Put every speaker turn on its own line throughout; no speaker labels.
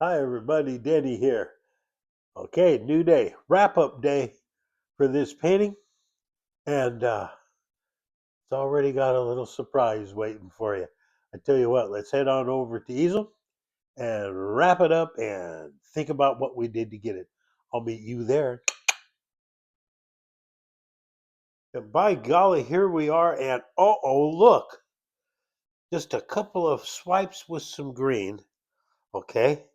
Hi, everybody. Danny here. Okay, new day, wrap up day for this painting, and it's already got a little surprise waiting for you. I tell you what, let's head on over to Easel and wrap it up and think about what we did to get it. I'll meet you there. And by golly, here we are, and look, just a couple of swipes with some green. Okay,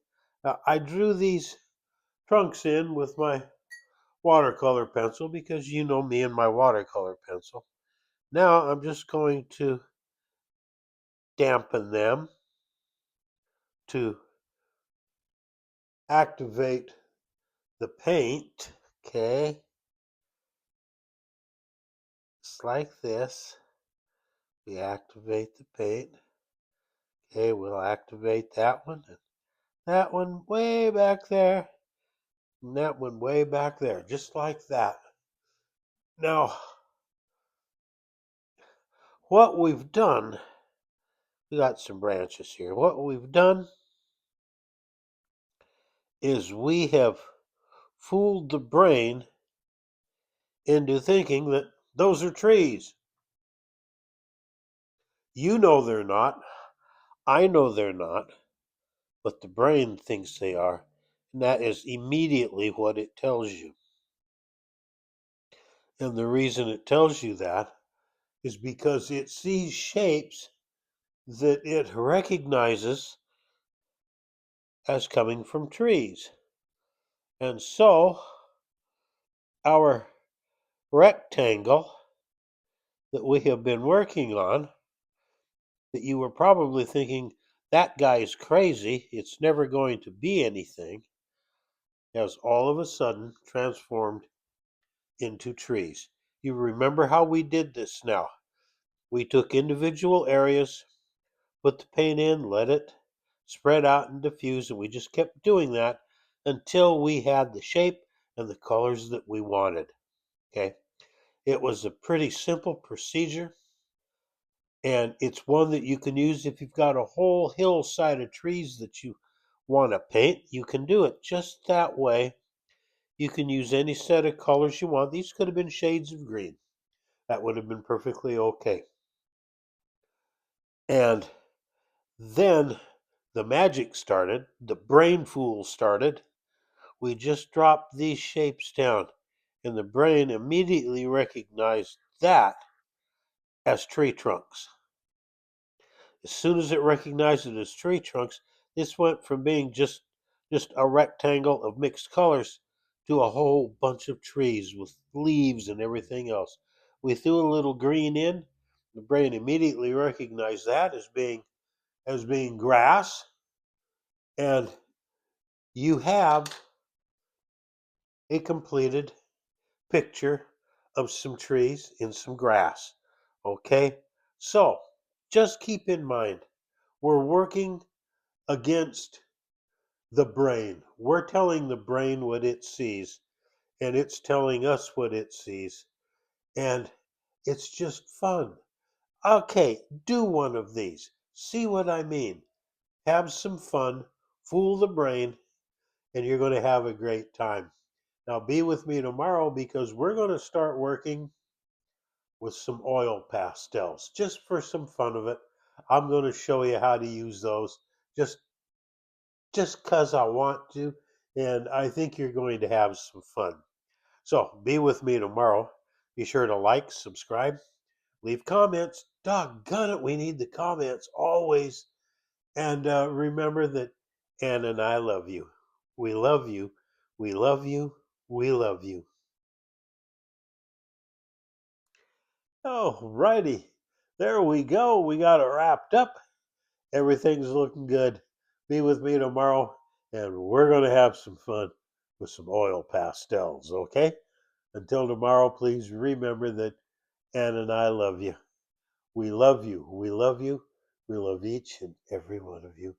I drew these trunks in with my watercolor pencil because you know me and my watercolor pencil. Now I'm just going to dampen them to activate the paint. Okay, just like this. We activate the paint. Okay, we'll activate that one. That one way back there. And that one way back there. Just like that. Now, what we've done, we got some branches here. What we've done is we have fooled the brain into thinking that those are trees. You know they're not. I know they're not. But the brain thinks they are. And that is immediately what it tells you. And the reason it tells you that is because it sees shapes that it recognizes as coming from trees. And so, our rectangle that we have been working on, that you were probably thinking, that guy's crazy, it's never going to be anything, has all of a sudden transformed into trees. You remember how we did this now. We took individual areas, put the paint in, let it spread out and diffuse, and we just kept doing that until we had the shape and the colors that we wanted. Okay. It was a pretty simple procedure, and it's one that you can use if you've got a whole hillside of trees that you want to paint. You can do it just that way. You can use any set of colors you want. These could have been shades of green. That would have been perfectly okay. And then the magic started, the brain fool started. We just dropped these shapes down, and the brain immediately recognized that as tree trunks. As soon as it recognized it as tree trunks, this went from being just a rectangle of mixed colors to a whole bunch of trees with leaves and everything else. We threw a little green in. The brain immediately recognized that as being grass, and you have a completed picture of some trees in some grass. Okay? So, just keep in mind, we're working against the brain. We're telling the brain what it sees, and it's telling us what it sees. And it's just fun. Okay, do one of these. See what I mean. Have some fun, fool the brain, and you're going to have a great time. Now, be with me tomorrow because we're going to start working with some oil pastels just for some fun of it. I'm going to show you how to use those just because I want to, and I think you're going to have some fun. So, be with me tomorrow. Be sure to like, subscribe, leave comments. Doggone it, we need the comments always. And remember that Ann and I love you. We love you. We love you. We love you. Oh, righty. There we go. We got it wrapped up. Everything's looking good. Be with me tomorrow, and we're going to have some fun with some oil pastels, okay? Until tomorrow, please remember that Ann and I love you. We love you. We love you. We love each and every one of you.